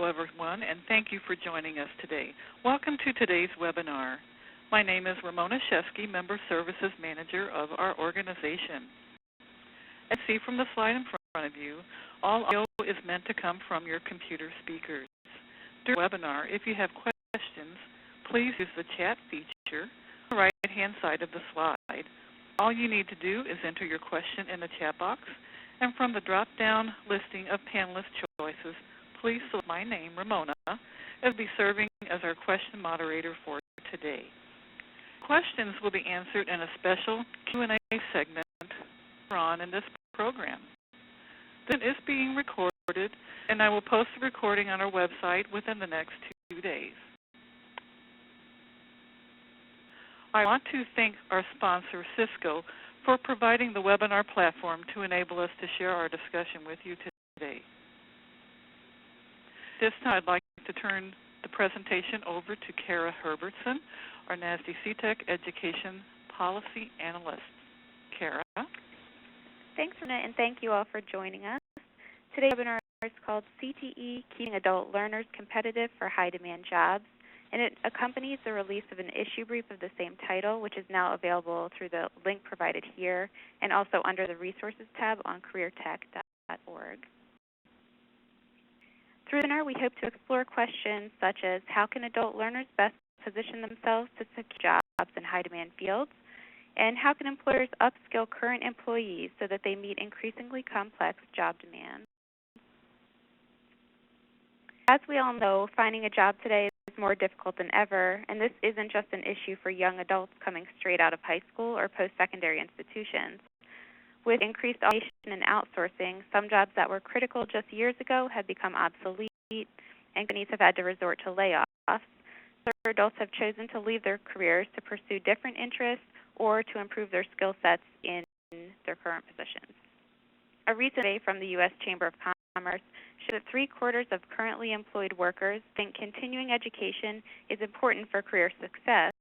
Hello, everyone, and thank you for joining us today. Welcome to today's webinar. My name is Ramona Shesky, Member Services Manager of our organization. As you see from the slide in front of you, all audio is meant to come from your computer speakers. During the webinar, if you have questions, please use the chat feature on the right-hand side of the slide. All you need to do is enter your question in the chat box, and from the drop-down listing of panelist choices, please select my name, Ramona, as I'll be serving as our question moderator for today. Questions will be answered in a special Q&A segment later on in this program. This is being recorded, and I will post the recording on our website within the next 2 days. I want to thank our sponsor, Cisco, for providing the webinar platform to enable us to share our discussion with you today. This time, I'd like to turn the presentation over to Kara Herbertson, our NASD CTEC Education Policy Analyst. Kara? Thanks, Renee, and thank you all for joining us. Today's webinar is called CTE, Keeping Adult Learners Competitive for High-Demand Jobs, and it accompanies the release of an issue brief of the same title, which is now available through the link provided here and also under the Resources tab on CareerTechorg. Through the webinar, we hope to explore questions such as how can adult learners best position themselves to secure jobs in high-demand fields, and how can employers upskill current employees so that they meet increasingly complex job demands. As we all know, finding a job today is more difficult than ever, and this isn't just an issue for young adults coming straight out of high school or post-secondary institutions. With increased automation and outsourcing, some jobs that were critical just years ago have become obsolete, and companies have had to resort to layoffs. Other adults have chosen to leave their careers to pursue different interests or to improve their skill sets in their current positions. A recent survey from the U.S. Chamber of Commerce showed that 3/4 of currently employed workers think continuing education is important for career success,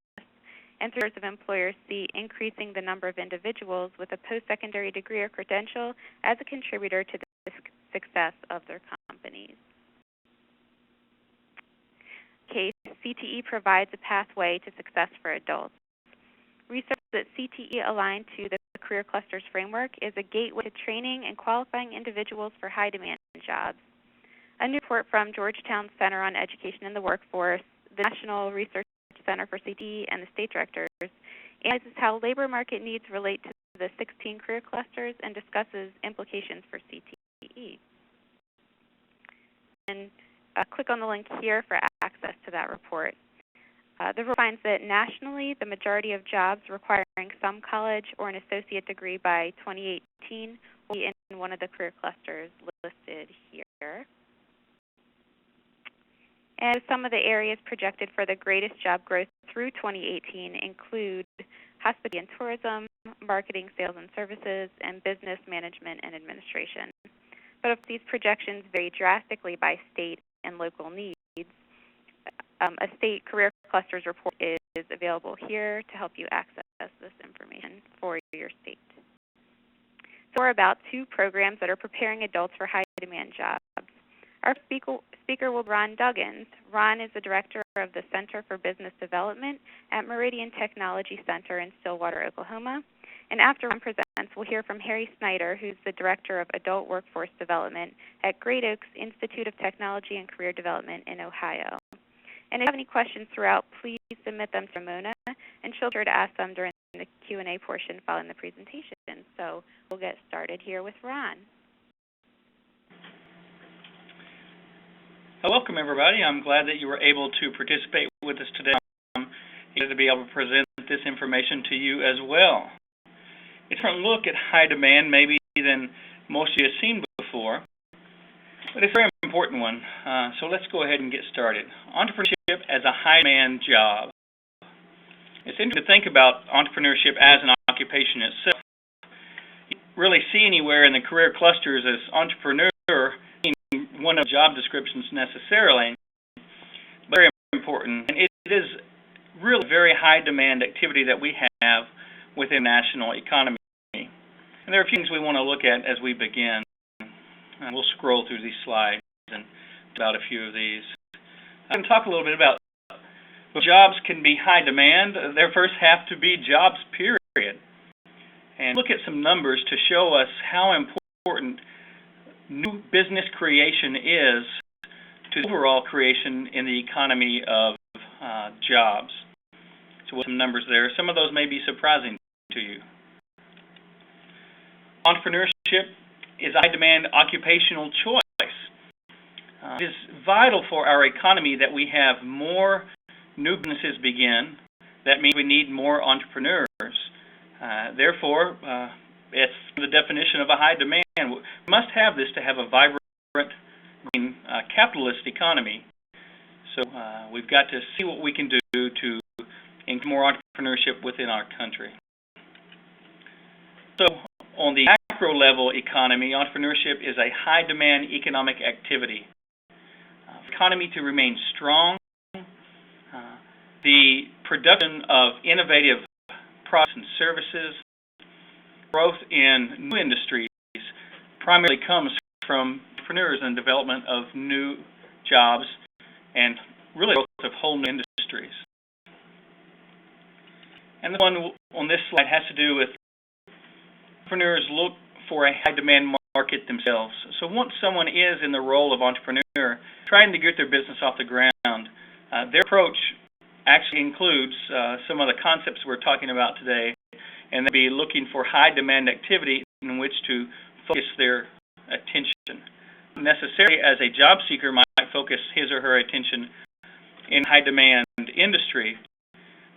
and 3/4 of employers see increasing the number of individuals with a post-secondary degree or credential as a contributor to the success of their companies. CTE provides a pathway to success for adults. Research that CTE aligned to the Career Clusters framework is a gateway to training and qualifying individuals for high-demand jobs. A new report from Georgetown Center on Education and the Workforce, the National Research Center for CTE, and the state directors analyzes how labor market needs relate to the 16 career clusters and discusses implications for CTE. And click on the link here for access to that report. The report finds that nationally, the majority of jobs requiring some college or an associate degree by 2018 will be in one of the career clusters listed here. And some of the areas projected for the greatest job growth through 2018 include hospitality and tourism, marketing, sales and services, and business management and administration. But if these projections vary drastically by state and local needs, a state career clusters report is available here to help you access this information for your state. So we're about 2 programs that are preparing adults for high-demand jobs. Our speaker will be Ron Duggins. Ron is the director of the Center for Business Development at Meridian Technology Center in Stillwater, Oklahoma. And after Ron presents, we'll hear from Harry Snyder, who's the director of Adult Workforce Development at Great Oaks Institute of Technology and Career Development in Ohio. And if you have any questions throughout, please submit them to Ramona, and she'll be sure to ask them during the Q&A portion following the presentation. So we'll get started here with Ron. Welcome, everybody. I'm glad that you were able to participate with us today. I'm excited to be able to present this information to you as well. It's a different look at high demand maybe than most of you have seen before, but it's a very important one. So let's go ahead and get started. Entrepreneurship as a high-demand job. It's interesting to think about entrepreneurship as an occupation itself. You don't really see anywhere in the career clusters as entrepreneur one of the job descriptions necessarily, but very important. And it is really a very high-demand activity that we have within the national economy. And there are a few things we want to look at as we begin. And we'll scroll through these slides and about a few of these. I'm going to talk a little bit about jobs can be high demand. There first have to be jobs, period. And look at some numbers to show us how important new business creation is to the overall creation in the economy of jobs. So with some numbers there, some of those may be surprising to you. Entrepreneurship is a high-demand occupational choice. It is vital for our economy that we have more new businesses begin. That means we need more entrepreneurs. Therefore, it's the definition of a high demand. We must have this to have a vibrant, green, capitalist economy. So we've got to see what we can do to increase more entrepreneurship within our country. So on the macro level economy, entrepreneurship is a high demand economic activity. For the economy to remain strong, the production of innovative products and services, growth in new industries primarily comes from entrepreneurs and development of new jobs and really growth of whole new industries. And the one on this slide has to do with entrepreneurs look for a high demand market themselves. So once someone is in the role of entrepreneur, trying to get their business off the ground, their approach actually includes some of the concepts we're talking about today, and they'll be looking for high demand activity in which to focus their attention. Necessarily, as a job seeker might focus his or her attention in high demand industry,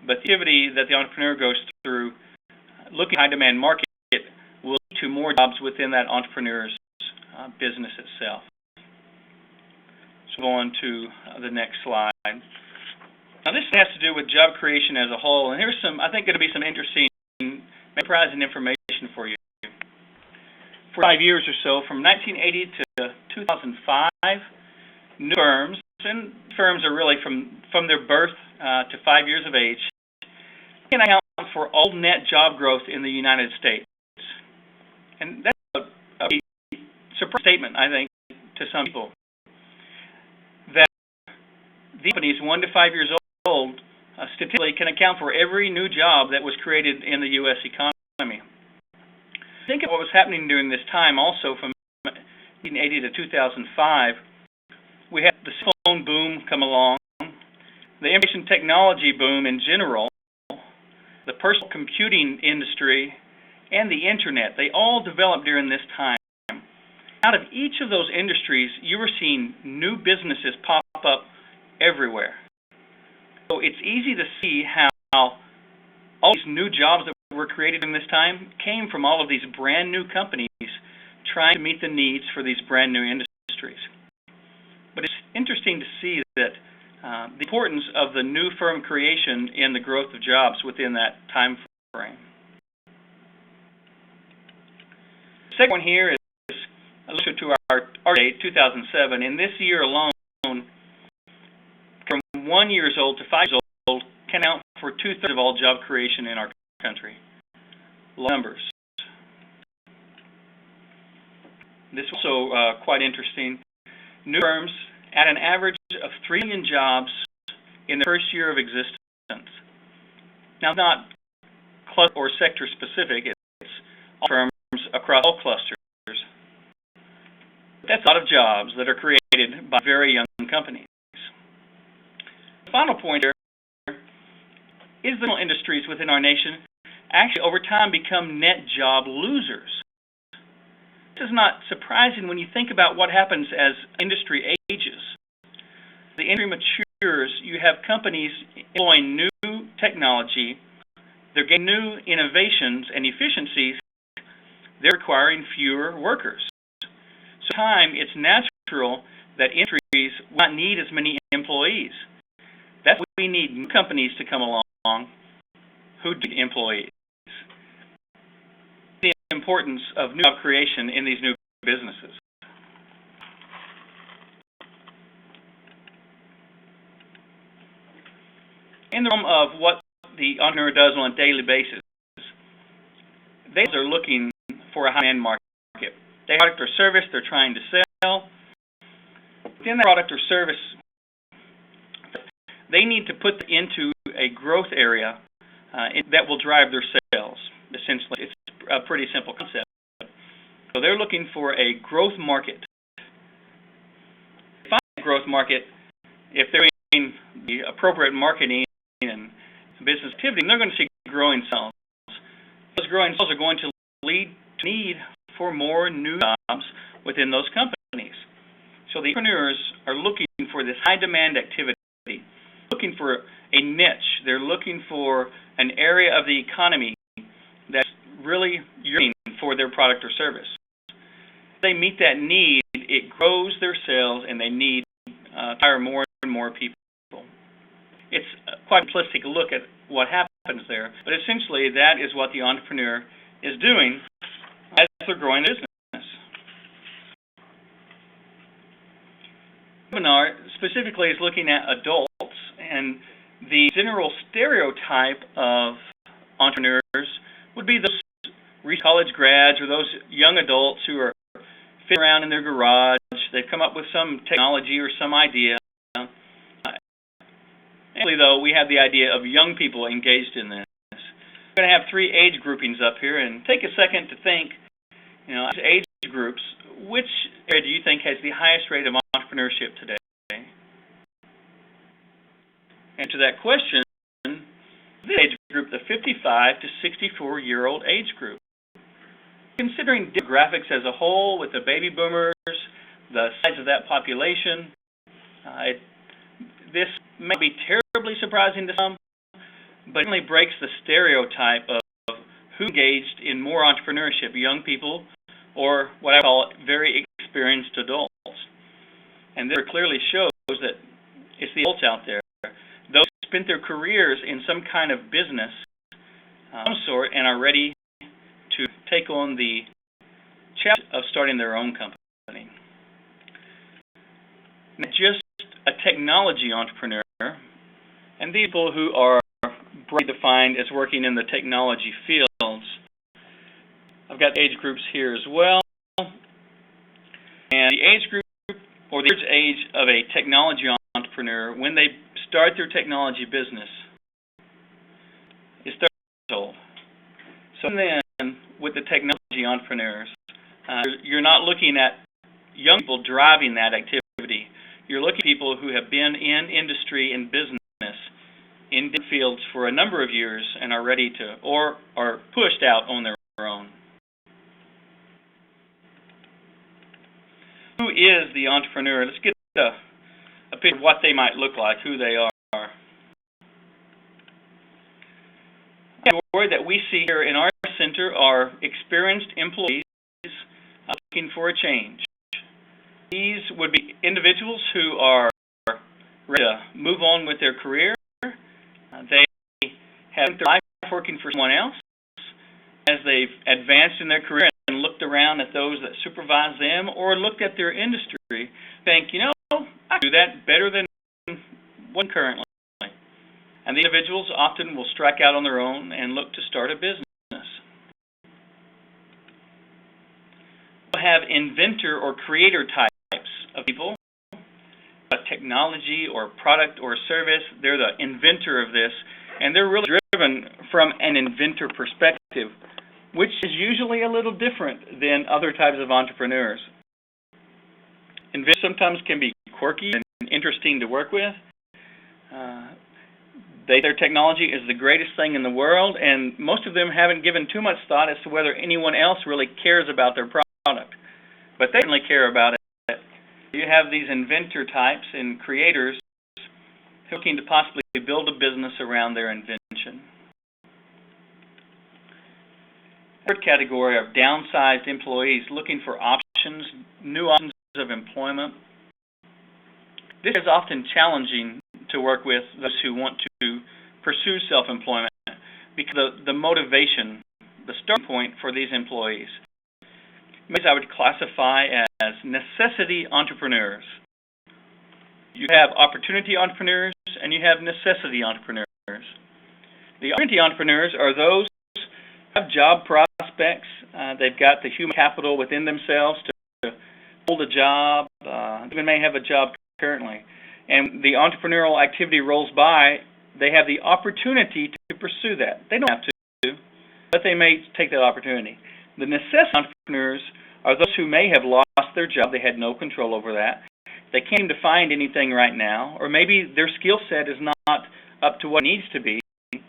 but the activity that the entrepreneur goes through looking at high demand market will lead to more jobs within that entrepreneur's business itself. So go on to the next slide. Now this has to do with job creation as a whole, and here's some, I think, going to be some interesting, surprising information for you. For 5 years or so, from 1980 to 2005, new firms, and firms are really from their birth to 5 years of age, can account for all net job growth in the United States. And that's a surprising statement, I think, to some people, that these companies 1 to 5 years old statistically can account for every new job that was created in the U.S. economy. Think of what was happening during this time also from 1980 to 2005. We had the cell phone boom come along, the information technology boom in general, the personal computing industry, and the internet. They all developed during this time. Out of each of those industries, you were seeing new businesses pop up everywhere. So it's easy to see how all these new jobs that were created in this time came from all of these brand new companies trying to meet the needs for these brand new industries. But it's interesting to see that the importance of the new firm creation in the growth of jobs within that time frame. The second one here is a look to our date, 2007. In this year alone, from 1 year old to 5 years old can account for 2/3 of all job creation in our country. Low numbers. This is also quite interesting. New firms at an average of 3 million jobs in the first year of existence. Now, not cluster or sector specific, it's all firms across all clusters. But that's a lot of jobs that are created by very young companies. The final point here is the industries within our nation actually over time become net job losers. This is not surprising when you think about what happens as industry ages. The industry matures, you have companies employing new technology, they're getting new innovations and efficiencies, they're requiring fewer workers. So time, it's natural that industries will not need as many employees. That's why we need new companies to come along who need employees. The importance of new job creation in these new businesses. In the realm of what the entrepreneur does on a daily basis, they are looking for a high-end market. They have a product or service they're trying to sell. Within that product or service, they need to put into a growth area that will drive their sales. Essentially, it's a pretty simple concept. So they're looking for a growth market. If they find a growth market, if they're doing the appropriate marketing and business activity, they're going to see growing sales. Those growing sales are going to lead to need for more new jobs within those companies. So the entrepreneurs are looking for this high demand activity, looking for a niche. They're looking for an area of the economy that's really yearning for their product or service. If they meet that need, it grows their sales, and they need to hire more and more people. It's quite a simplistic look at what happens there, but essentially that is what the entrepreneur is doing as they're growing their business. The webinar specifically is looking at adults, and the general stereotype of entrepreneurs would be those recent college grads or those young adults who are sitting around in their garage. They've come up with some technology or some idea. Actually, though, we have the idea of young people engaged in this. We're going to have 3 age groupings up here, and take a second to think, as age groups, which area do you think has the highest rate of entrepreneurship today? And to that question, this age group, the 55 to 64-year-old age group. Considering demographics as a whole, with the baby boomers, the size of that population, this may be terribly surprising to some, but it only breaks the stereotype of who engaged in more entrepreneurship, young people, or what I call very experienced adults. And this clearly shows that it's the adults out there, those who spent their careers in some kind of business of some sort and are ready to take on the challenge of starting their own company. Not just a technology entrepreneur, and these people who are broadly defined as working in the technology fields. I've got age groups here as well. And the age group, or the average age of a technology entrepreneur when they start their technology business is 30 years old. So then, with the technology entrepreneurs, you're not looking at young people driving that activity. You're looking at people who have been in industry and business in different fields for a number of years and are ready to, or are pushed out on their own. Who is the entrepreneur? Let's get a picture of what they might look like, who they are. The category that we see here in our center are experienced employees looking for a change. These would be individuals who are ready to move on with their career. They have spent their life working for someone else. As they've advanced in their career and looked around at those that supervise them or looked at their industry, think, I can do that better than one currently. And the individuals often will strike out on their own and look to start a business. We'll have inventor or creator types of people. A technology or product or service, they're the inventor of this, and they're really driven from an inventor perspective, which is usually a little different than other types of entrepreneurs. Inventors sometimes can be quirky and interesting to work with. Their technology is the greatest thing in the world, and most of them haven't given too much thought as to whether anyone else really cares about their product. But they certainly care about it. You have these inventor types and creators looking to possibly build a business around their invention. Third category of downsized employees looking for options, new options of employment. This is often challenging to work with those who want to pursue self-employment because the motivation, the starting point for these employees, I would classify as necessity entrepreneurs. You have opportunity entrepreneurs and you have necessity entrepreneurs. The opportunity entrepreneurs are those who have job prospects. They've got the human capital within themselves to hold a job, even may have a job currently, and the entrepreneurial activity rolls by, they have the opportunity to pursue that. They don't have to, but they may take that opportunity. The necessity entrepreneurs are those who may have lost their job. They had no control over that. They can't seem to find anything right now, or maybe their skill set is not up to what it needs to be, and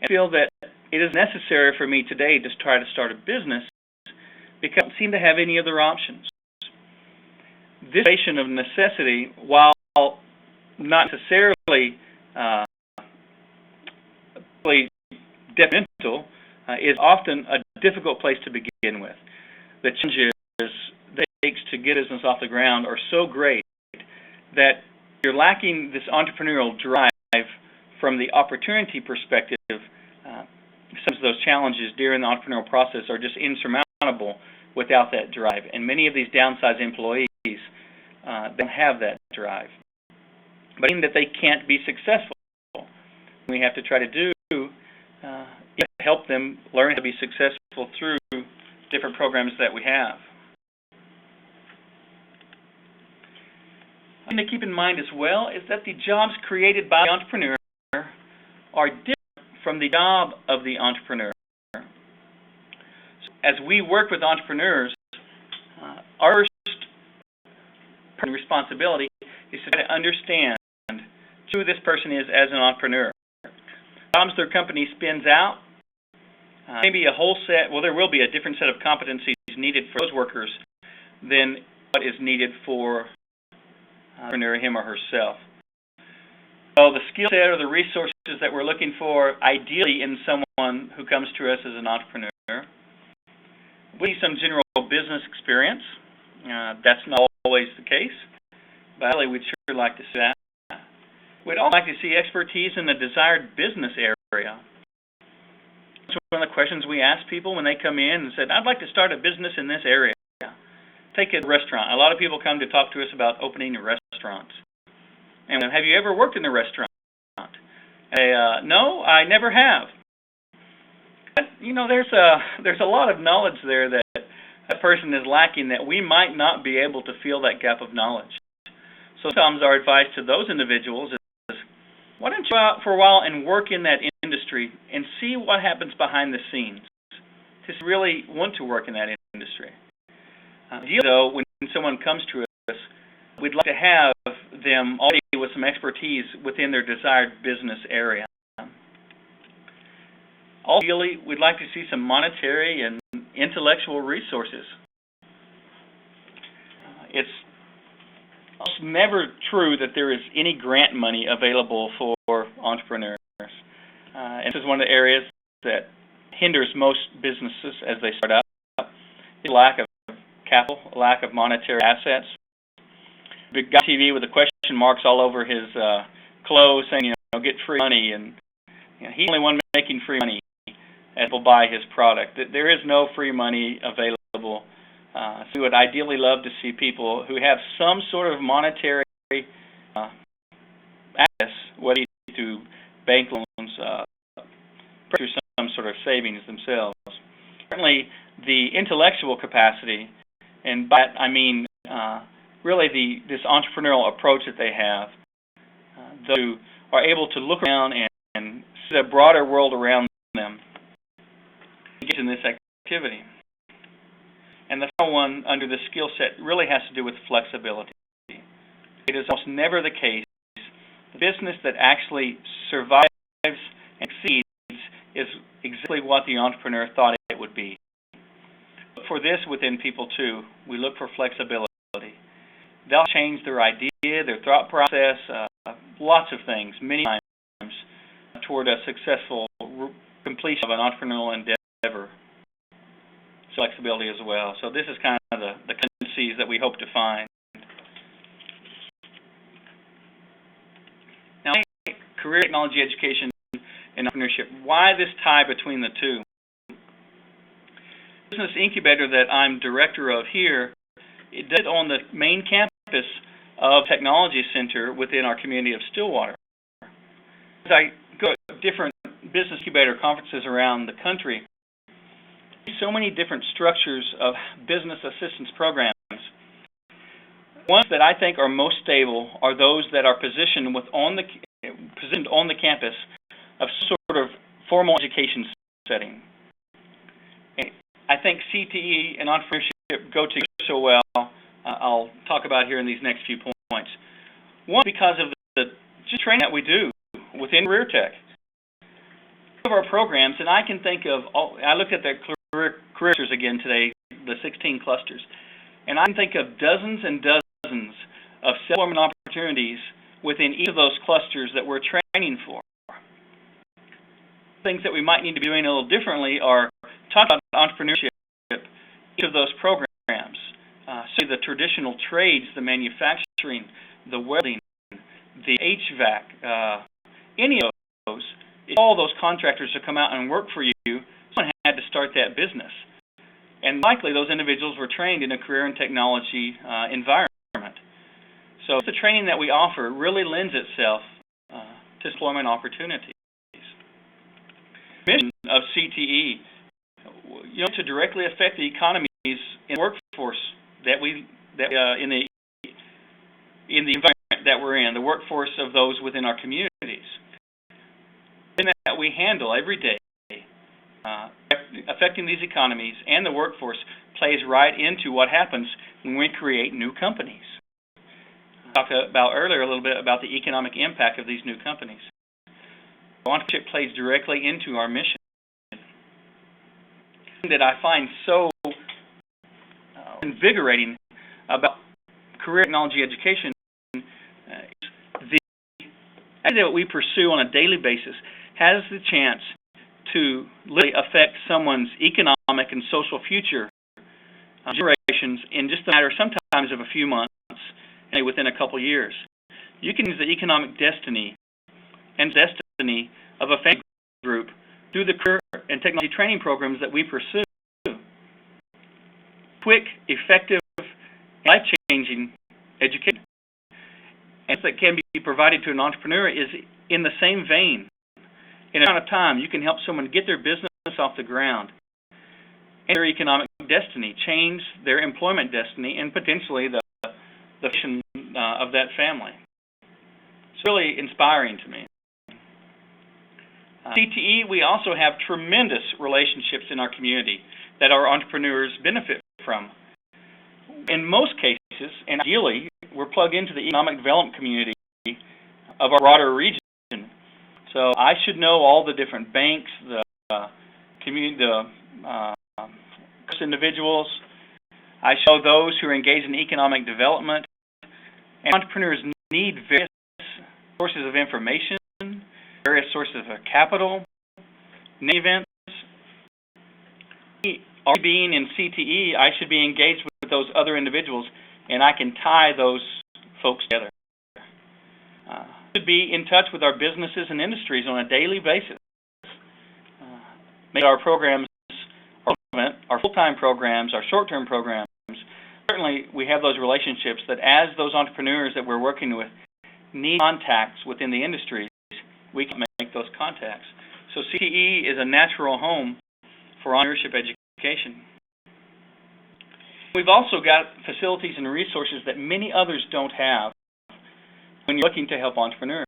feel that it is necessary for me today to try to start a business because I don't seem to have any other options. This situation of necessity, while not necessarily really detrimental, is often a difficult place to begin with. The challenges that it takes to get business off the ground are so great that you're lacking this entrepreneurial drive from the opportunity perspective. Some of those challenges during the entrepreneurial process are just insurmountable without that drive. And many of these downsized employees don't have that drive. But mean that they can't be successful. We have to try to do help them learn how to be successful through different programs that we have. Something to keep in mind as well is that the jobs created by the entrepreneur are different from the job of the entrepreneur. So as we work with entrepreneurs, our first responsibility is to try to understand who this person is as an entrepreneur. Jobs their company spins out, maybe a whole set, well, there will be a different set of competencies needed for those workers than what is needed for entrepreneur, him or herself. So the skill set or the resources that we're looking for, ideally in someone who comes to us as an entrepreneur, we need some general business experience. That's not always the case, but really we'd sure like to see that. We'd also like to see expertise in the desired business area. That's one of the questions we ask people when they come in and said, I'd like to start a business in this area. Take a restaurant. A lot of people come to talk to us about opening restaurants. And have you ever worked in a restaurant? No, I never have. But, you know, there's a lot of knowledge there that a person is lacking that we might not be able to fill that gap of knowledge. So sometimes our advice to those individuals is, why don't you go out for a while and work in that industry and see what happens behind the scenes to really want to work in that industry. Though, when someone comes to us, we'd like to have them already with some expertise within their desired business area. Ideally, we'd like to see some monetary and intellectual resources. It's almost never true that there is any grant money available for entrepreneurs. And this is one of the areas that hinders most businesses as they start out. The lack of capital, lack of monetary assets. Big guy on TV with the question marks all over his clothes saying, get free money, and he's the only one making free money as people buy his product. There is no free money available. So we would ideally love to see people who have some sort of monetary access, whether through bank loans, through some sort of savings themselves. Certainly, the intellectual capacity, and by that I mean really this entrepreneurial approach that they have, those who are able to look around and see the broader world around them, engage in this activity. And the final one under the skill set really has to do with flexibility. It is almost never the case. The business that actually survives and succeeds is exactly what the entrepreneur thought it would be. For this within people too, we look for flexibility. They'll change their idea, their thought process, lots of things, many times, toward a successful completion of an entrepreneurial endeavor. Flexibility as well. So this is kind of the tendencies that we hope to find. Now, career technology education and entrepreneurship. Why this tie between the two? The Business Incubator that I'm director of here, it does it on the main campus of Technology Center within our community of Stillwater. As I go to different business incubator conferences around the country, so many different structures of business assistance programs. Ones that I think are most stable are those that are positioned on the campus of sort of formal education setting. And I think CTE and entrepreneurship go together so well. I'll talk about here in these next few points. One, because of the just training that we do within CareerTech. Of our programs, and I can think of, I looked at the career clusters again today, the 16 clusters, and I can think of dozens and dozens of self-employment opportunities within each of those clusters that we're training for. Things that we might need to be doing a little differently are talk about entrepreneurship, each of those programs. So the traditional trades, the manufacturing, the welding, the HVAC, any of those, if all those contractors to come out and work for you, someone had to start that business. And likely those individuals were trained in a career and technology environment. So the training that we offer really lends itself to employment opportunities. The mission of CTE, to directly affect the economies in the workforce in the environment that we're in, the workforce of those within our communities. And that we handle every day, affecting these economies and the workforce plays right into what happens when we create new companies. I talked about earlier a little bit about the economic impact of these new companies. Entrepreneurship plays directly into our mission. That I find so invigorating about career technology education is the idea that we pursue on a daily basis has the chance to literally affect someone's economic and social future generations in just a matter sometimes of a few months and within a couple years. You can use the economic destiny and destiny of a family group through the career and technology training programs that we pursue. Quick, effective, life-changing education and that can be provided to an entrepreneur is in the same vein. In a amount of time, you can help someone get their business off the ground and their economic destiny, change their employment destiny, and potentially the mission of that family. It's really inspiring to me. CTE, we also have tremendous relationships in our community that our entrepreneurs benefit from. In most cases, and ideally, we're plugged into the economic development community of our broader region. So I should know all the different banks, the community, individuals. I should know those who are engaged in economic development. And entrepreneurs need various sources of information, various sources of capital, events. Being in CTE, I should be engaged with those other individuals, and I can tie those folks together. Should be in touch with our businesses and industries on a daily basis. Make our programs relevant, our full-time programs, our short-term programs. Certainly, we have those relationships that as those entrepreneurs that we're working with need contacts within the industries, we can make those contacts. So CTE is a natural home for entrepreneurship education. We've also got facilities and resources that many others don't have when you're looking to help entrepreneurs.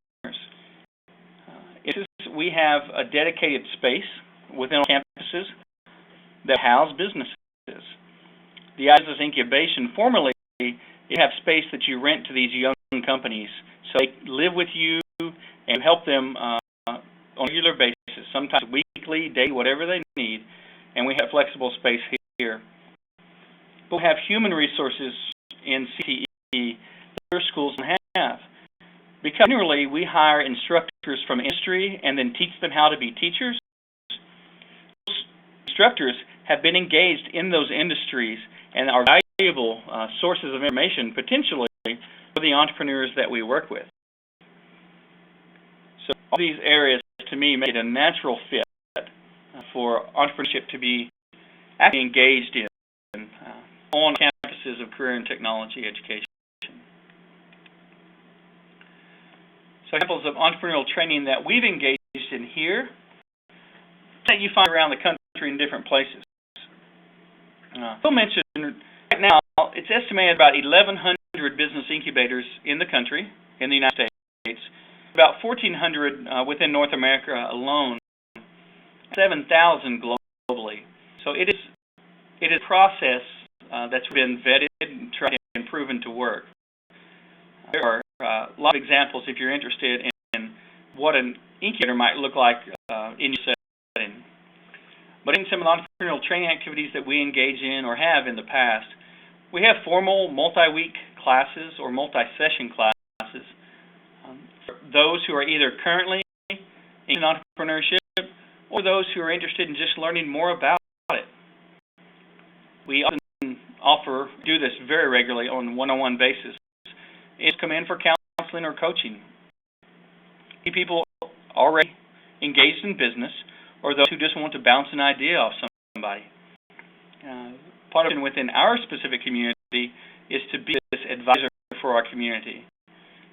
We have a dedicated space within our campuses that house businesses. The ISIS incubation, formerly, you have space that you rent to these young companies. So they live with you and help them on a regular basis, sometimes weekly, daily, whatever they need. And we have flexible space here. We'll have human resources in CTE that other schools don't have. Because generally, we hire instructors from industry and then teach them how to be teachers. Those instructors have been engaged in those industries and are valuable sources of information, potentially, for the entrepreneurs that we work with. So all these areas, to me, make it a natural fit for entrepreneurship to be actually engaged in on campuses of career and technology education. So examples of entrepreneurial training that we've engaged in here that you find around the country in different places. Phil mentioned right now it's estimated about 1,100 businesses incubators in the country, in the United States, about 1,400 within North America alone, 7,000 globally. So it is a process that's been vetted and tried and proven to work. There are a lot of examples if you're interested in what an incubator might look like in your setting. But in some of the entrepreneurial training activities that we engage in or have in the past, we have formal multi-week classes or multi-session classes for those who are either currently in entrepreneurship or those who are interested in just learning more about it. We often do this very regularly on a one-on-one basis, is come in for counseling or coaching. People already engaged in business or those who just want to bounce an idea off somebody. Part of it within our specific community is to be this advisor for our community.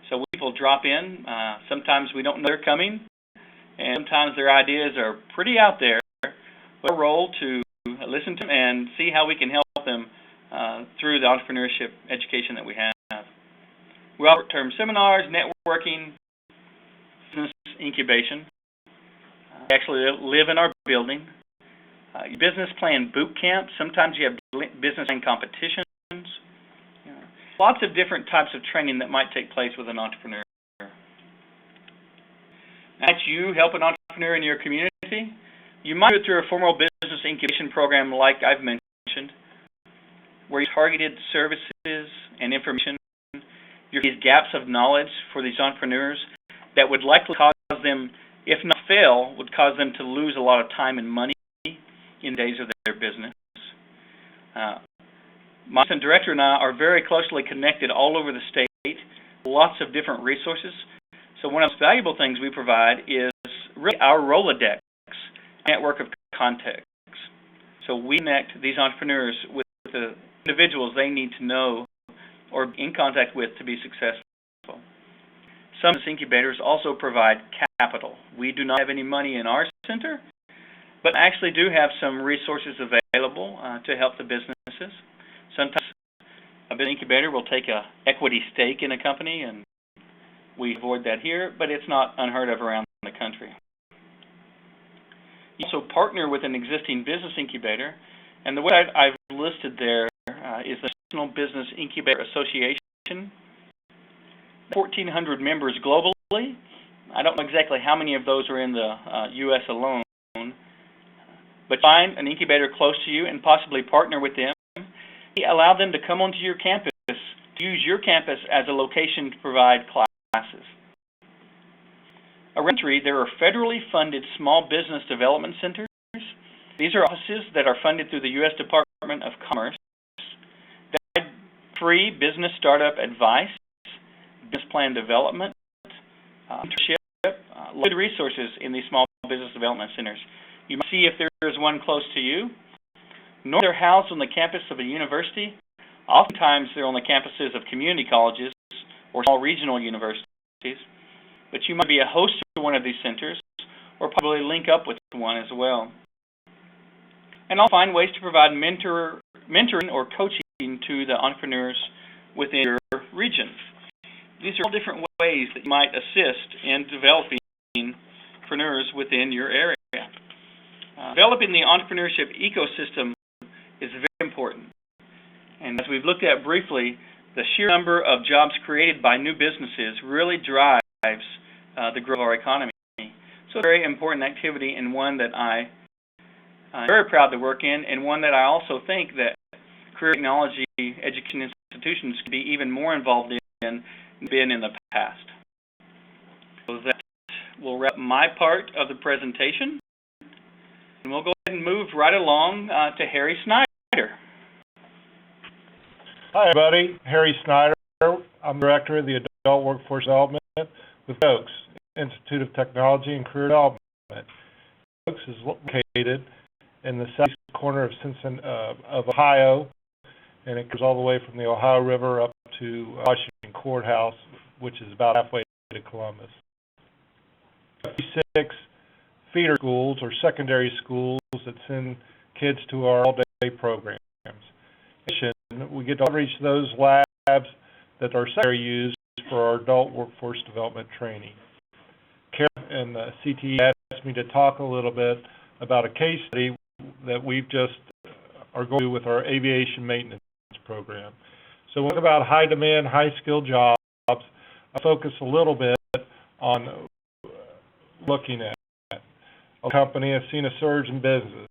So when people drop in, sometimes we don't know they're coming, and sometimes their ideas are pretty out there. But our role to listen to them and see how we can help them through the entrepreneurship education that we have. We offer short-term seminars, networking, business incubation. We actually live in our building. Business plan boot camp. Sometimes you have business plan competitions. Lots of different types of training that might take place with an entrepreneur. As you help an entrepreneur in your community, you might do it through a formal business incubation program like I've mentioned, where you targeted services and information. These gaps of knowledge for these entrepreneurs that would likely cause them, if not fail, would cause them to lose a lot of time and money in the days of their business. My assistant director and I are very closely connected all over the state, lots of different resources. So one of the most valuable things we provide is really our Rolodex network of contacts. So we connect these entrepreneurs with the individuals they need to know or be in contact with to be successful. Some of these incubators also provide capital. We do not have any money in our center, but actually do have some resources available to help the businesses. Sometimes a business incubator will take an equity stake in a company, and we avoid that here, but it's not unheard of around the country. You also partner with an existing business incubator, and the website I've listed there is the National Business Incubator Association. 1,400 members globally. I don't know exactly how many of those are in the U.S. alone, but find an incubator close to you and possibly partner with them. Allow them to come onto your campus, to use your campus as a location to provide classes. Around the country, there are federally funded small business development centers. These are offices that are funded through the U.S. Department of Commerce. They provide free business startup advice, business plan development, internship, limited resources in these small business development centers. You might see if there is one close to you. Normally they're housed on the campus of a university. Oftentimes they're on the campuses of community colleges or small regional universities. But you might be a host to one of these centers or probably link up with one as well. And I'll find ways to provide mentoring or coaching to the entrepreneurs within your region. These are all different ways that you might assist in developing entrepreneurs within your area. Developing the entrepreneurship ecosystem is very important. And as we've looked at briefly, the sheer number of jobs created by new businesses really drives the growth of our economy. So it's a very important activity and one that I'm very proud to work in, and one that I also think that career technology education institutions could be even more involved in than been in the past. So that will wrap my part of the presentation. And we'll go ahead and move right along to Harry Snyder. Hi, everybody. Harry Snyder. I'm Director of the Adult Workforce Development with Great Oaks Institute of Technology and Career Development. Great Oaks is located in the southeast corner of Ohio, and it goes all the way from the Ohio River up to Washington Courthouse, which is about halfway to Columbus. 56 feeder schools or secondary schools that send kids to our all-day programs. In addition, we get to outreach those labs that our secretary used for our adult workforce development training. Karen and the CTE asked me to talk a little bit about a case study that we've just are going to do with our aviation maintenance program. So when we talk about high demand, high skilled jobs, I focus a little bit on looking at a company has seen a surge in business,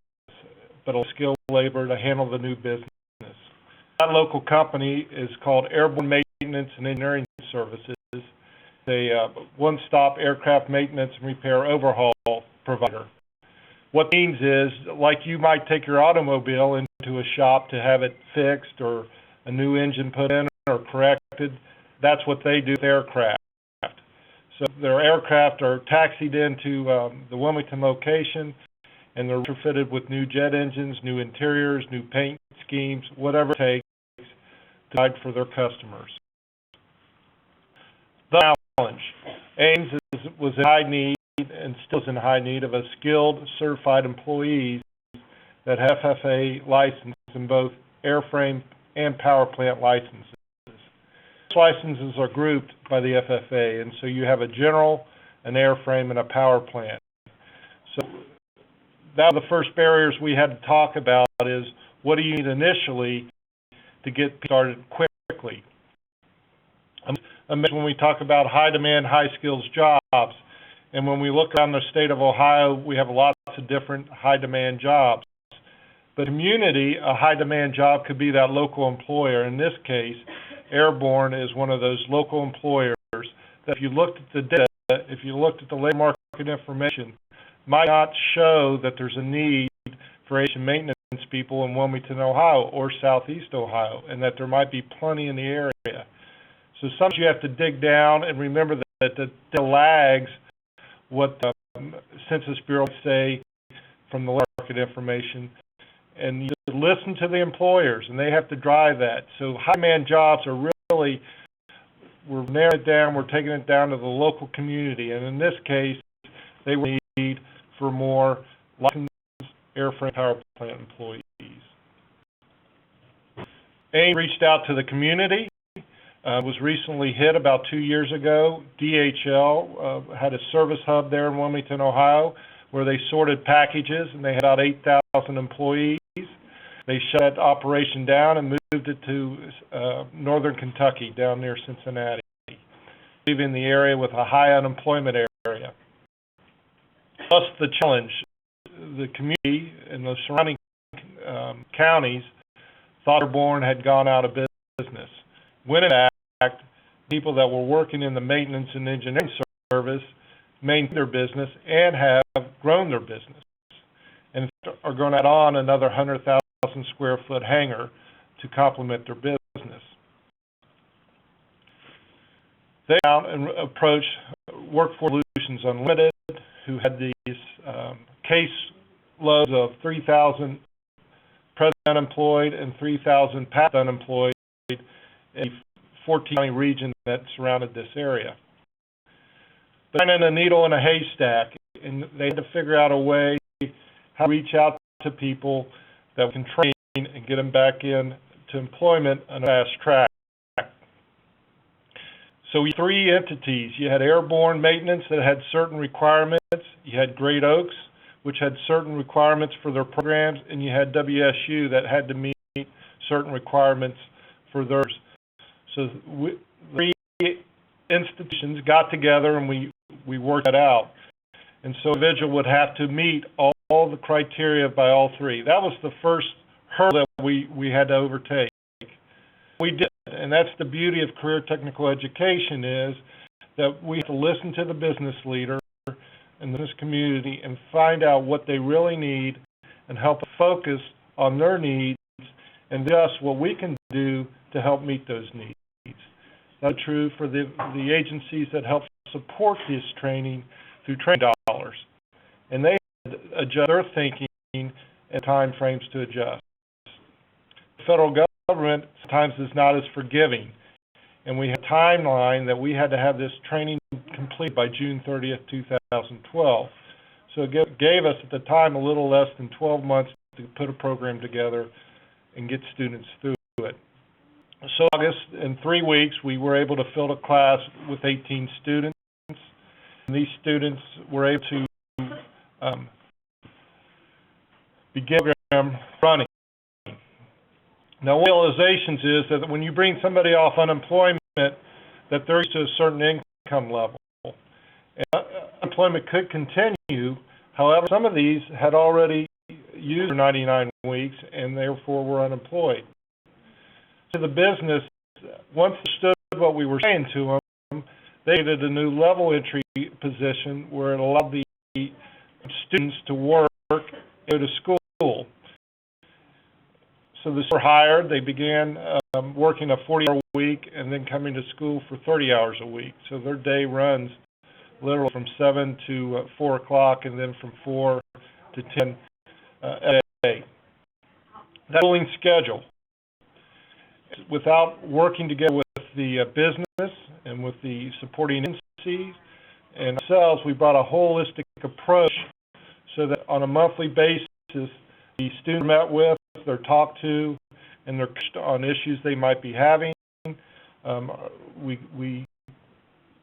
but it'll skill labor to handle the new business. That local company is called Airborne Maintenance and Engineering Services. A one-stop aircraft maintenance and repair overhaul provider. What it means is, like you might take your automobile into a shop to have it fixed or a new engine put in or corrected, that's what they do with aircraft. So their aircraft are taxied into the Wilmington location, and they're retrofitted with new jet engines, new interiors, new paint schemes, whatever it takes to provide for their customers. The challenge. Ames was in high need and still is in high need of a skilled, certified employees that have FFA license in both airframe and power plant licenses. Licenses are grouped by the FFA, and so you have a general, an airframe, and a power plant. So that was the first barriers we had to talk about is what do you need initially to get started quickly. When we talk about high demand, high skills jobs, and when we look around the state of Ohio, we have lots of different high demand jobs. But community, a high demand job could be that local employer. In this case, Airborne is one of those local employers that if you looked at the data, if you looked at the labor market information, might not show that there's a need for aviation maintenance people in Wilmington, Ohio or Southeast Ohio, and that there might be plenty in the area. So sometimes you have to dig down and remember that the lags what the Census Bureau say from the labor market information, and you listen to the employers, and they have to drive that. So high-demand jobs are really, we're narrowing it down, we're taking it down to the local community, and in this case, they will need for more licensed airframe power plant employees. AIM reached out to the community, was recently hit about 2 years ago. DHL had a service hub there in Wilmington, Ohio, where they sorted packages, and they had about 8,000 employees. They shut that operation down and moved it to northern Kentucky, down near Cincinnati, leaving the area with a high unemployment area. Plus the challenge, the community and the surrounding counties thought Airborne had gone out of business. When in fact, people that were working in the maintenance and engineering service maintain their business and have grown their business, and are going to add on another 100,000 square foot hangar to complement their business. They out and approached Workforce Solutions Unlimited, who had these case loads of 3,000 present unemployed and 3,000 past unemployed in a 14-county region that surrounded this area. But finding a needle in a haystack, and they had to figure out a way how to reach out to people that we can train and get them back in to employment on a fast track. So we had three entities. You had Airborne Maintenance that had certain requirements. You had Great Oaks, which had certain requirements for their programs, and you had WSU that had to meet certain requirements for theirs. So three institutions got together and we worked that out. And so an individual would have to meet all the criteria by all three. That was the first hurdle that we had to overtake. We did, and that's the beauty of career technical education, is that we have to listen to the business leader and the business community and find out what they really need and help focus on their needs and adjust what we can do to help meet those needs. That's true for the agencies that help support this training through training dollars. And they adjust their thinking and time frames to adjust. The federal government sometimes is not as forgiving, and we have a timeline that we had to have this training complete by June 30th, 2012. So it gave us at the time a little less than 12 months to put a program together and get students through it. So August, in 3 weeks, we were able to fill a class with 18 students. And these students were able to begin the program running. Now, one of the realizations is that when you bring somebody off unemployment, that they're used to a certain income level. And unemployment could continue. However, some of these had already used their 99 weeks and therefore were unemployed. So the business, once understood what we were saying to them, they created a new level entry position where it allowed the students to work and go to school. So the students were hired. They began working a 40-hour week and then coming to school for 30 hours a week. So their day runs literally from 7 to 4 o'clock and then from 4 to 10 a day. That schooling schedule, without working together with the business and with the supporting agencies and ourselves, we brought a holistic approach so that on a monthly basis, the students are met with, they're talked to, and they're coached on issues they might be having. We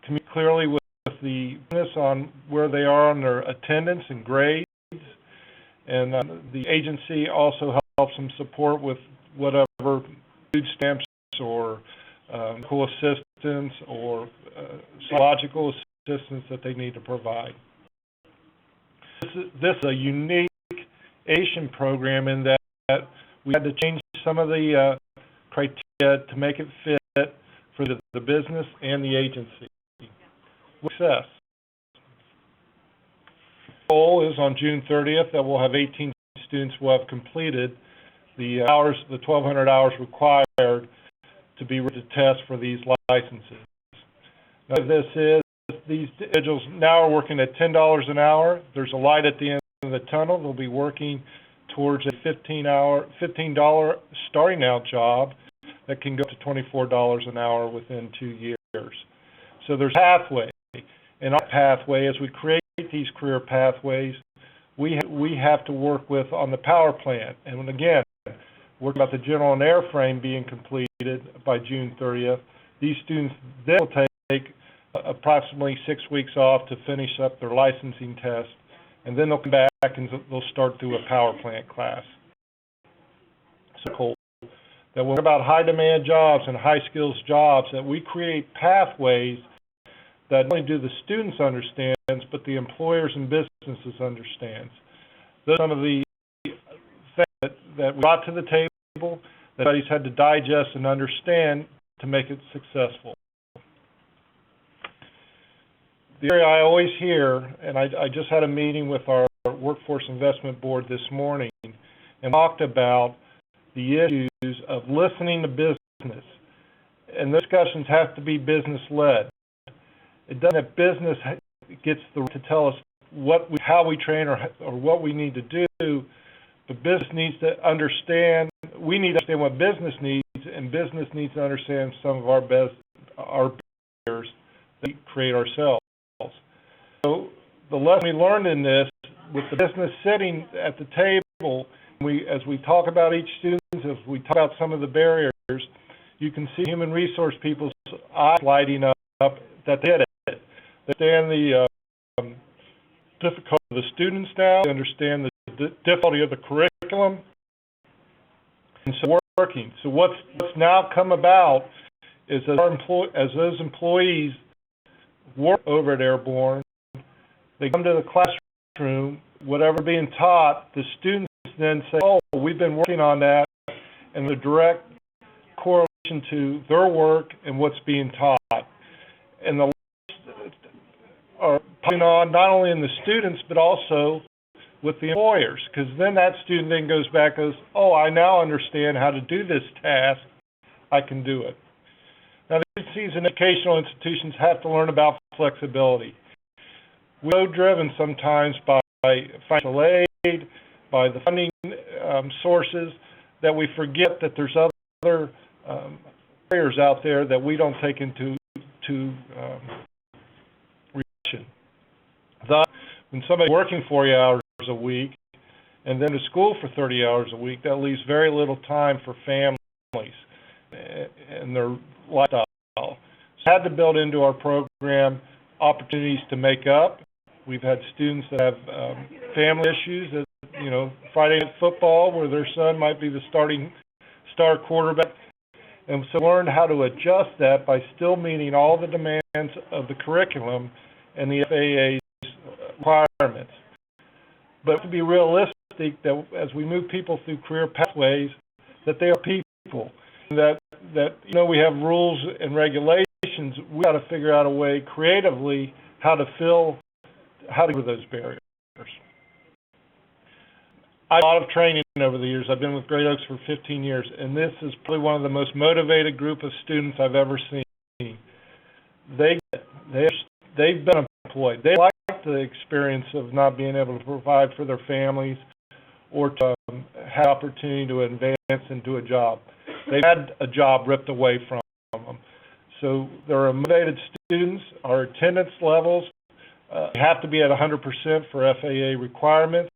communicate clearly with the business on where they are on their attendance and grades, and the agency also helps them support with whatever food stamps or medical assistance or psychological assistance that they need to provide. This is a unique Asian program in that we had to change some of the criteria to make it fit for the business and the agency. Success. The goal is on June 30th that we'll have 18 students who have completed the 1,200 hours required to be ready to test for these licenses. Now, this is, these individuals now are working at $10 an hour. There's a light at the end of the tunnel. They'll be working towards a $15 starting out job that can go to $24 an hour within 2 years. So there's a pathway. And our pathway, as we create these career pathways, we have to work with on the power plant. And again, work about the general and airframe being completed by June 30th. These students then will take approximately 6 weeks off to finish up their licensing test, and then they'll come back and they'll start through a power plant class. So cool. That we're about high demand jobs and high skills jobs, that we create pathways that not only do the students understand, but the employers and businesses understand. Those are some of the things that we brought to the table that studies had to digest and understand to make it successful. The area I always hear, and I just had a meeting with our Workforce Investment Board this morning and talked about the issues of listening to business. And those discussions have to be business-led. It doesn't that business gets the right to tell us how we train or what we need to do, but business needs to understand, we need to understand what business needs, and business needs to understand some of our barriers that we create ourselves. So the lesson we learned in this, with the business sitting at the table, as we talk about each student, as we talk about some of the barriers, you can see human resource people's eyes lighting up that they get it. They understand the difficulty of the students now, they understand the difficulty of the curriculum, and so we're working. So what's now come about is that as those employees work over at Airborne, they come to the classroom, whatever being taught, the students then say, oh, we've been working on that, and the direct correlation to their work and what's being taught. And the are putting on not only in the students, but also with the employers, because then that student then goes back and goes, oh, I now understand how to do this task, I can do it. Now, the agencies and educational institutions have to learn about flexibility. We're so driven sometimes by financial aid, by the funding sources, that we forget that there's other barriers out there that we don't take into reaction. Thus, when somebody's working 40 hours a week and then to school for 30 hours a week, that leaves very little time for families. and their lifestyle. So we had to build into our program opportunities to make up. We've had students that have family issues that, Friday night football where their son might be the star quarterback. And so learned how to adjust that by still meeting all the demands of the curriculum and the FAA's requirements. But to be realistic, that as we move people through career pathways, that they are people, and that we have rules and regulations. We got to figure out a way creatively how to get rid of those barriers. I've had a lot of training over the years. I've been with Great Oaks for 15 years, and this is probably one of the most motivated group of students I've ever seen. They've been employed. They like the experience of not being able to provide for their families or to have opportunity to advance into a job. They've had a job ripped away from them. So they're motivated students. Our attendance levels have to be at 100% for FAA requirements.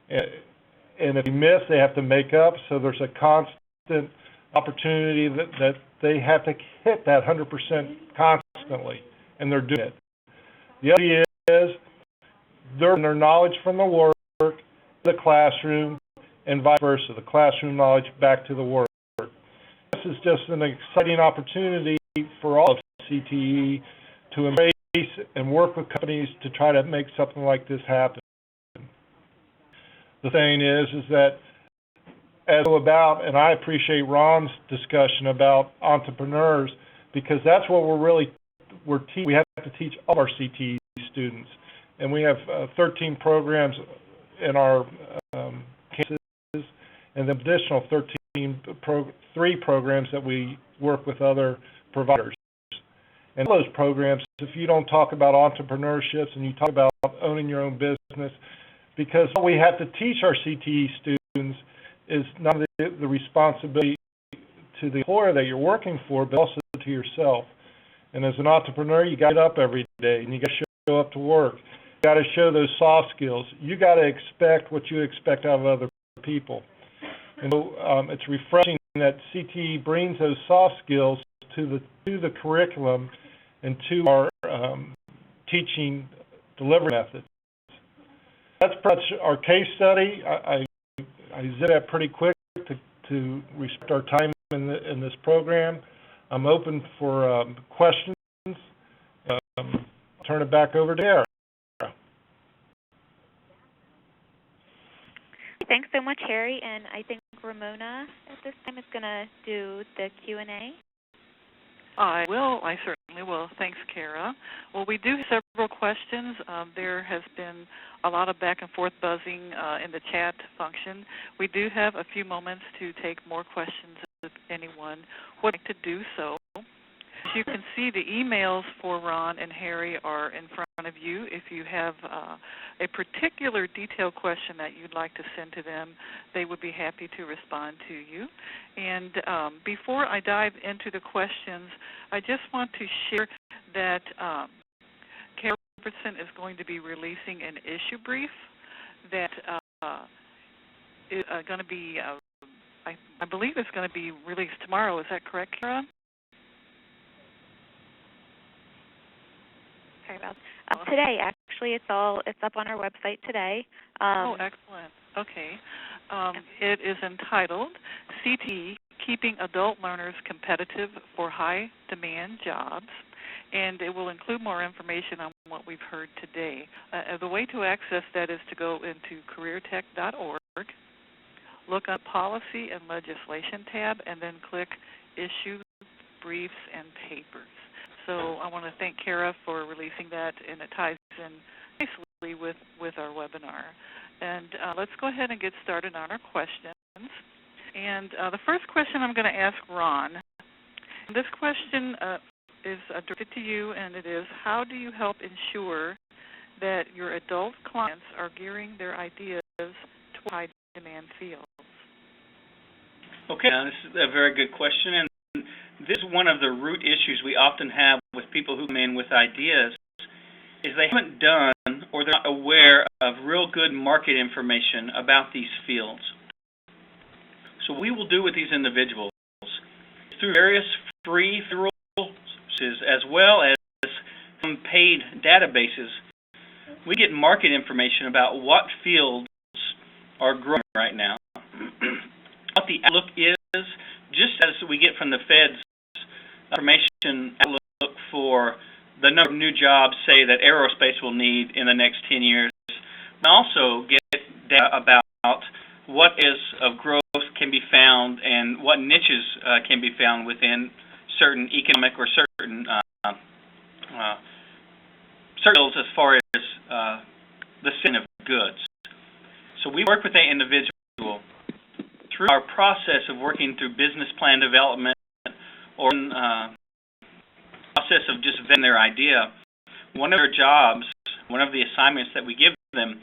And if you miss, they have to make up. So there's a constant opportunity that they have to hit that 100% constantly, and they're doing it. The other idea is they're their knowledge from the work, the classroom, and vice versa, the classroom knowledge back to the work. This is just an exciting opportunity for all of CTE to embrace and work with companies to try to make something like this happen. The thing is that as about, and I appreciate Ron's discussion about entrepreneurs, because that's what we have to teach all our CTE students. And we have 13 programs in our campuses, and the additional 3 programs that we work with other providers. And those programs, if you don't talk about entrepreneurships and you talk about owning your own business, because what we have to teach our CTE students is not only the responsibility to the employer that you're working for, but also to yourself. And as an entrepreneur, you got to get up every day, and you got to show up to work. You got to show those soft skills. You got to expect what you expect out of other people. And so it's refreshing that CTE brings those soft skills to the curriculum and to our teaching delivery methods. That's our case study. I zip that pretty quick to respect our time in this program. I'm open for questions. I'll turn it back over to Sarah. Thanks so much, Harry. And I think Ramona at this time is going to do the Q&A. I certainly will. Thanks, Kara. Well, we do have several questions. There has been a lot of back and forth buzzing in the chat function. We do have a few moments to take more questions if anyone would like to do so. As you can see, the emails for Ron and Harry are in front of you. If you have a particular detailed question that you'd like to send to them, they would be happy to respond to you. And before I dive into the questions, I just want to share that Carol Robertson is going to be releasing an issue brief that is going to be, I believe it's going to be released tomorrow. Is that correct, Kara? Sorry about that. Today, actually, it's up on our website today. Oh, excellent. Okay. It is entitled CTE, Keeping Adult Learners Competitive for High-Demand Jobs, and it will include more information on what we've heard today. The way to access that is to go into CareerTech.org, look up Policy and Legislation tab, and then click Issues, Briefs, and Papers. So I want to thank Kara for releasing that, and it ties in nicely with our webinar. And let's go ahead and get started on our questions. And the first question I'm going to ask Ron. This question is directed to you, and it is, how do you help ensure that your adult clients are gearing their ideas toward high-demand fields? Okay, this is a very good question, and this is one of the root issues we often have with people who come in with ideas, is they haven't done or they're not aware of real good market information about these fields. So what we will do with these individuals through various free federal sources as well as some paid databases, we get market information about what fields are growing right now, what the outlook is, just as we get from the Fed's information outlook for the number of new jobs, say, that aerospace will need in the next 10 years. We also get data about what is of growth can be found and what niches can be found within certain economic or certain fields as far as the selling of goods. So we work with that individual through our process of working through business plan development or process of just vetting their idea. One of their jobs, one of the assignments that we give them,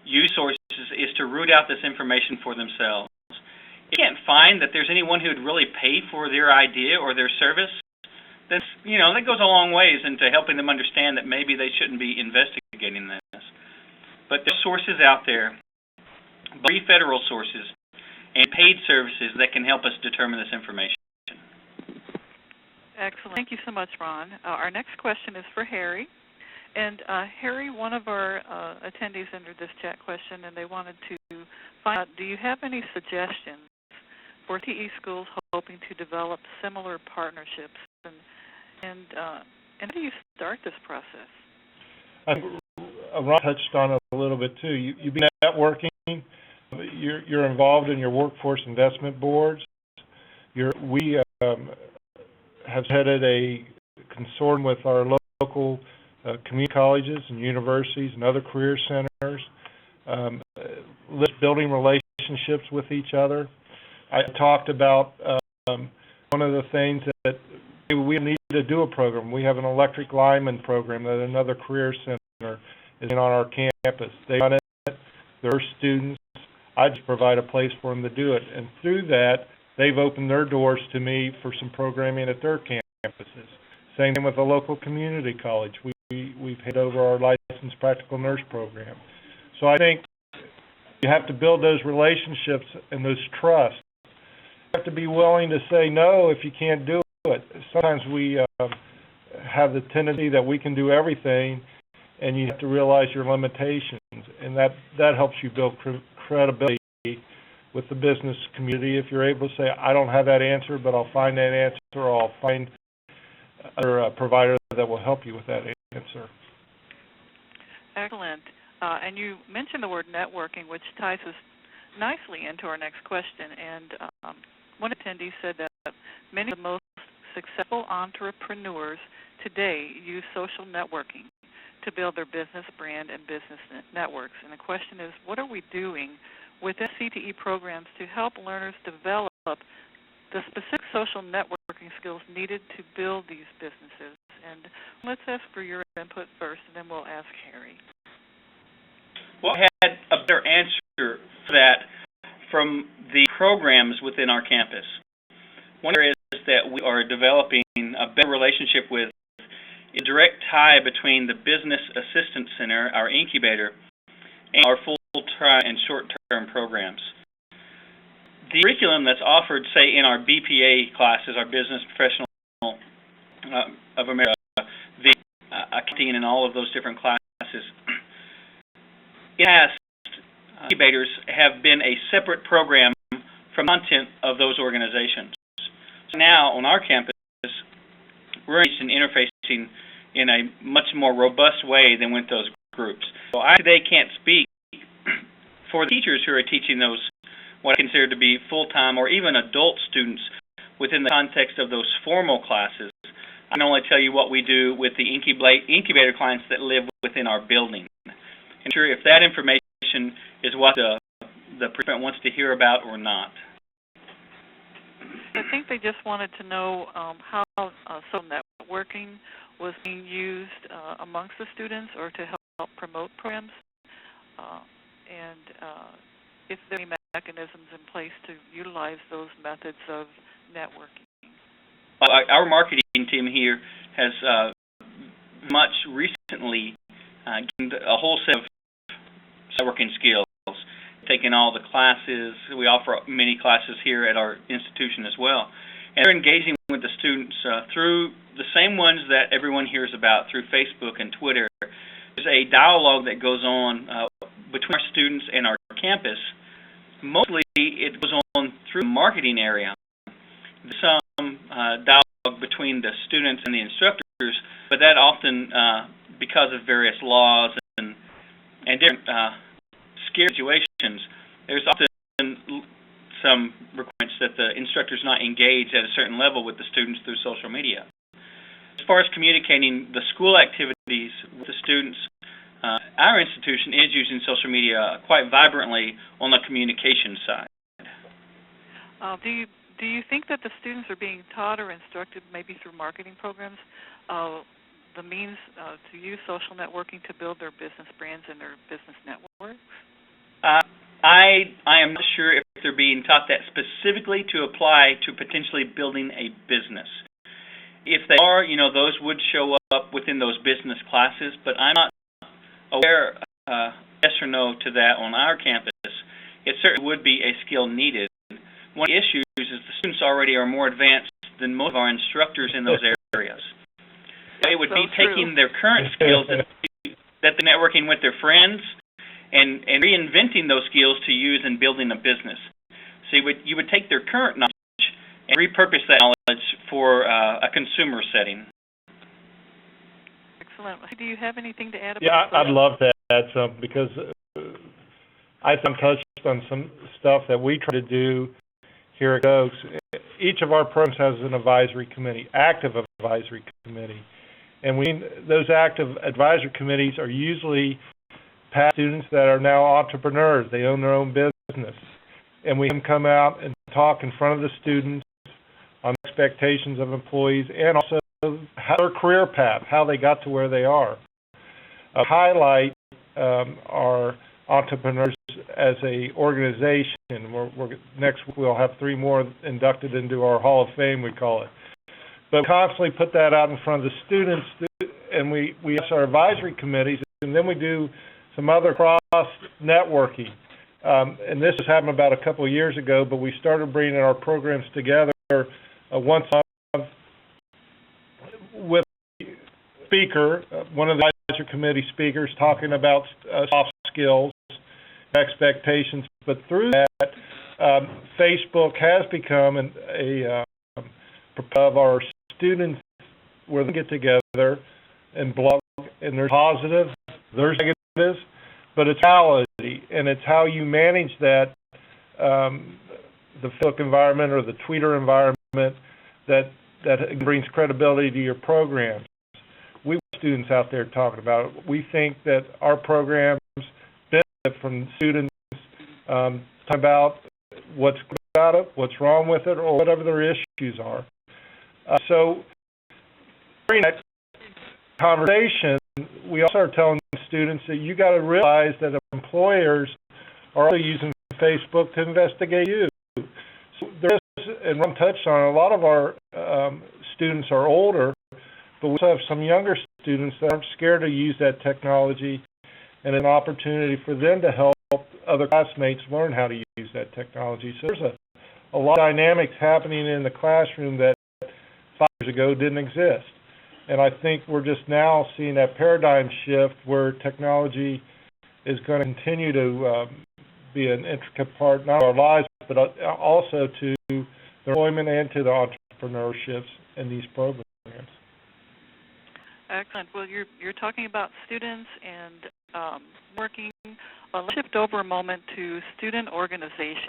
use sources, is to root out this information for themselves. If you can't find that there's anyone who would really pay for their idea or their service, then that goes a long ways into helping them understand that maybe they shouldn't be investigating this. But there's sources out there, free federal sources, and paid services that can help us determine this information. Excellent. Thank you so much, Ron. Our next question is for Harry. And Harry, one of our attendees entered this chat question, and they wanted to find out, do you have any suggestions for TE schools hoping to develop similar partnerships? And how do you start this process? Ron touched on it a little bit too. You've been networking. You're involved in your workforce investment boards. We have headed a consortium with our local community colleges and universities and other career centers, building relationships with each other. I talked about one of the things that we need to do a program. We have an electric lineman program that another career center is on our campus. They run it, they're students. I just provide a place for them to do it. And through that, they've opened their doors to me for some programming at their campuses. Same thing with the local community college. We've hit over our licensed practical nurse program. So I think you have to build those relationships and those trusts. You have to be willing to say no if you can't do it. Sometimes we have the tendency that we can do everything, and you have to realize your limitations, and that helps you build credibility with the business community. If you're able to say, I don't have that answer, but I'll find that answer, or I'll find a provider that will help you with that answer. Excellent. And you mentioned the word networking, which ties us nicely into our next question. And one attendee said that many of the most successful entrepreneurs today use social networking to build their business brand and business networks. And the question is, what are we doing within CTE programs to help learners develop the specific social networking skills needed to build these businesses? And let's ask for your input first, and then we'll ask Harry. Well, I had a better answer for that from the programs within our campus. One is that we are developing a better relationship with a direct tie between the Business Assistance Center, our incubator, and our full-time and short-term programs. The curriculum that's offered, say, in our BPA classes, our Business Professional of America, the accounting and all of those different classes, in the past, incubators have been a separate program from content of those organizations. So now, on our campus, we're engaged in interfacing in a much more robust way than with those groups. So I today can't speak for the teachers who are teaching those, what I consider to be full-time or even adult students within the context of those formal classes. I can only tell you what we do with the incubator clients that live within our building. And sure, if that information is what the participant wants to hear about or not. I think they just wanted to know how social networking was being used amongst the students or to help promote programs, and if there are any mechanisms in place to utilize those methods of networking. Our marketing team here has much recently gained a whole set of networking skills, taking all the classes. We offer many classes here at our institution as well. And they're engaging with the students through the same ones that everyone hears about through Facebook and Twitter. There's a dialogue that goes on between our students and our campus. Mostly it goes on through the marketing area. There's some dialogue between the students and the instructors, but that often, because of various laws and different scary situations, there's often some requirements that the instructors not engage at a certain level with the students through social media. As far as communicating the school activities with the students, our institution is using social media quite vibrantly on the communication side. Do you think that the students are being taught or instructed, maybe through marketing programs, the means to use social networking to build their business brands and their business networks? I am not sure if they're being taught that specifically to apply to potentially building a business. If they are, those would show up within those business classes, but I'm not aware, yes or no, to that on our campus. It certainly would be a skill needed. One of the issues is the students already are more advanced than most of our instructors in those areas. They would be taking their current skills that they're networking with their friends and reinventing those skills to use in building a business. So you would take their current knowledge and repurpose that knowledge for a consumer setting. Excellent. Do you have anything to add about that? Yeah, I'd love to add something because I touched on some stuff that we try to do here at Oaks. Each of our programs has an advisory committee, active advisory committee. And those active advisory committees are usually past students that are now entrepreneurs. They own their own business. And we can come out and talk in front of the students on expectations of employees and also their career path, how they got to where they are. Highlight our entrepreneurs as a organization. Next week we'll have 3 more inducted into our Hall of Fame, we call it. But constantly put that out in front of the students, and we ask our advisory committees, and then we do some other cross-networking. And this has happened about a couple of years ago, but we started bringing our programs together once a month with a speaker, one of the advisory committee speakers, talking about soft skills, expectations. But through that, Facebook has become a of our students where they get together and blog, and there's positive, there's negatives, but it's reality, and it's how you manage that, the Facebook environment or the Twitter environment that brings credibility to your programs. We have students out there talking about it. We think that our programs benefit from students talking about what's good about it, what's wrong with it, or whatever their issues are. So during that conversation, we also are telling students that you got to realize that employers are also using Facebook to investigate you. So there is, and Ron touched on it, a lot of our students are older, but we also have some younger students that aren't scared to use that technology, and an opportunity for them to help other classmates learn how to use that technology. So there's a lot of dynamics happening in the classroom that 5 years ago didn't exist. And I think we're just now seeing that paradigm shift where technology is going to continue to be an intricate part, not of our lives, but also to the employment and to the entrepreneurships in these programs. Excellent. Well, you're talking about students and working. Let's shift over a moment to student organizations.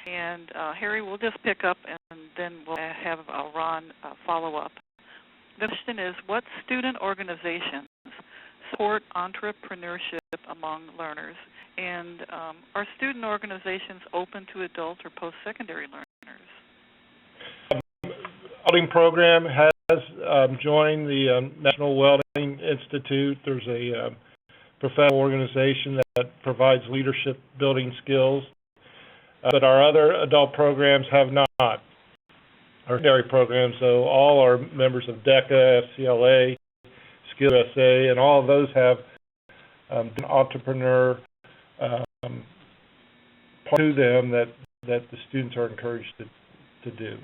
And Harry, we'll just pick up and then we'll have Ron follow up. The question is, what student organizations support entrepreneurship among learners? And are student organizations open to adult or post-secondary learners? The welding program has joined the National Welding Institute. There's a professional organization that provides leadership building skills. But our other adult programs have not. Our secondary programs, so all are members of DECA, FCLA, Skill USA, and all of those have an entrepreneur part to them that the students are encouraged to do.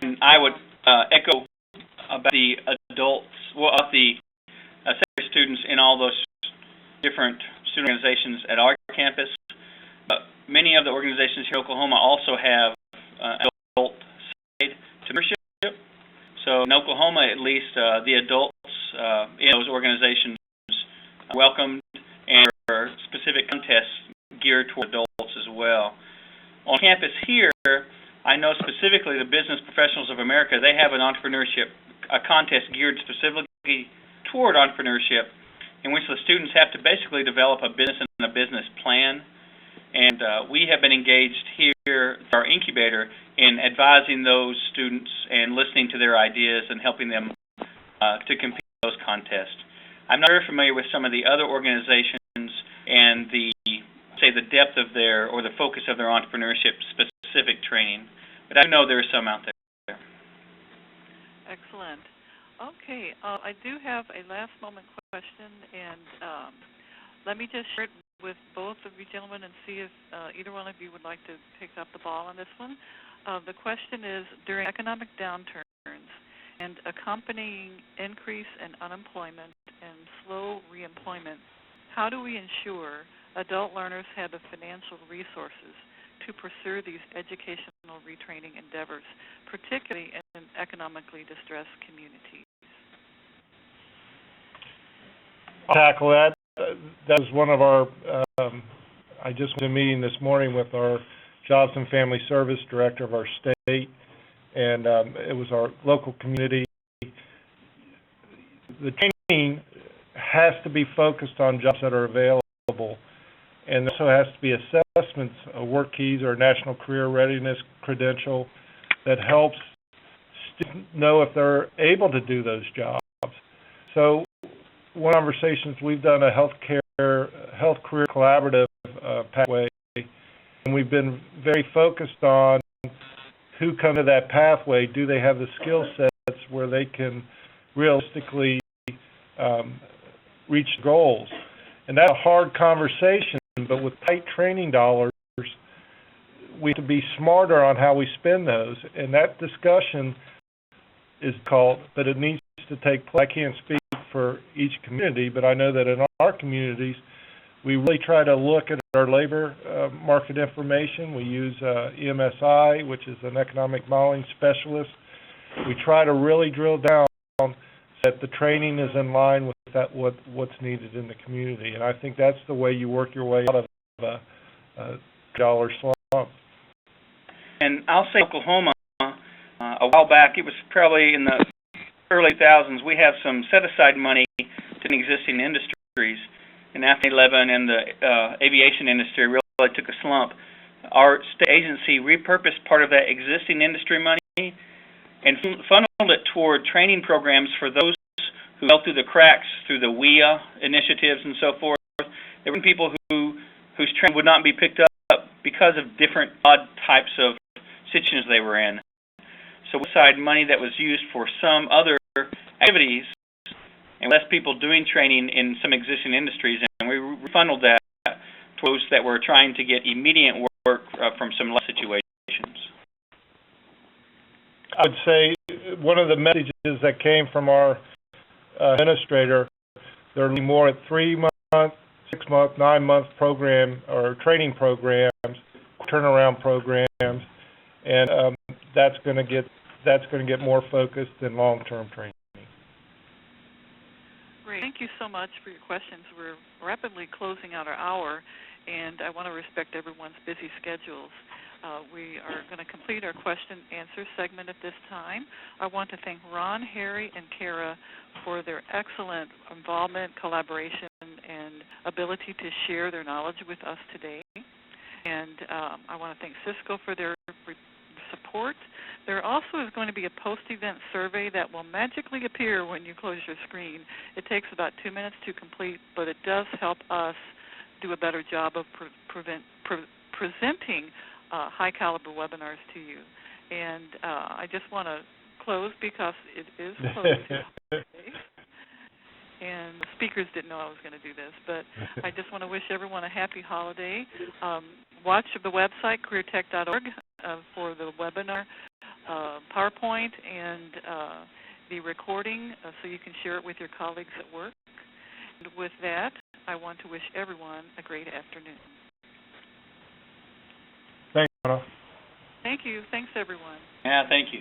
And I would echo about the adults, about the secondary students in all those different student organizations at our campus. Many of the organizations here in Oklahoma also have adult side to membership. So in Oklahoma, at least, the adults in those organizations are welcomed, and there are specific contests geared toward adults as well. On campus here, I know specifically the Business Professionals of America, they have an entrepreneurship contest geared specifically toward entrepreneurship, in which the students have to basically develop a business and a business plan. And we have been engaged here, our Incubator, in advising those students and listening to their ideas and helping them to compete in those contests. I'm not very familiar with some of the other organizations and the depth of their, or the focus of their entrepreneurship specific training, but I know there are some out there. Excellent. Okay, I do have a last moment question, and let me just share it with both of you gentlemen and see if either one of you would like to pick up the ball on this one. The question is, during economic downturns and accompanying increase in unemployment and slow reemployment, how do we ensure adult learners have the financial resources to pursue these educational retraining endeavors, particularly in economically distressed communities? I'll tackle that. That was one of our, I just went to a meeting this morning with our Jobs and Family Service Director of our state, and it was our local community. The training has to be focused on jobs that are available, and there also has to be assessments, work keys or national career readiness credential that helps students know if they're able to do those jobs. So one of the conversations, we've done a health career collaborative pathway, and we've been very focused on who come to that pathway. Do they have the skill sets where they can realistically reach goals? And that's a hard conversation, but with tight training dollars, we have to be smarter on how we spend those. And that discussion is called, but it needs to take place. I can't speak for each community, but I know that in our communities, we really try to look at our labor market information. We use EMSI, which is an economic modeling specialist. We try to really drill down that the training is in line with what's needed in the community. And I think that's the way you work your way out of a dollar slump. And I'll say Oklahoma, a while back, it was probably in the early 2000s, we have some set-aside money to existing industries. And after 9/11 and the aviation industry really took a slump, our state agency repurposed part of that existing industry money and funneled it toward training programs for those who fell through the cracks through the WIA initiatives and so forth. There were people whose training would not be picked up because of different odd types of situations they were in. So we aside money that was used for some other activities and less people doing training in some existing industries, and we funneled that to those that were trying to get immediate work from some less situations. I would say one of the messages that came from our administrator, there are more at 3-month, 6-month, 9-month program or training programs, turnaround programs, and that's going to get more focused in long-term training. Great. Thank you so much for your questions. We're rapidly closing out our hour, and I want to respect everyone's busy schedules. We are going to complete our question-answer segment at this time. I want to thank Ron, Harry, and Kara for their excellent involvement, collaboration, and ability to share their knowledge with us today. And I want to thank Cisco for their support. There also is going to be a post-event survey that will magically appear when you close your screen. It takes about 2 minutes to complete, but it does help us do a better job of presenting high-caliber webinars to you. And I just want to close because it is closed today. And the speakers didn't know I was going to do this, but I just want to wish everyone a happy holiday. Watch the website, CareerTech.org, for the webinar PowerPoint and the recording so you can share it with your colleagues at work. And with that, I want to wish everyone a great afternoon. Thanks, Anna. Thank you. Thanks, everyone. Yeah, thank you.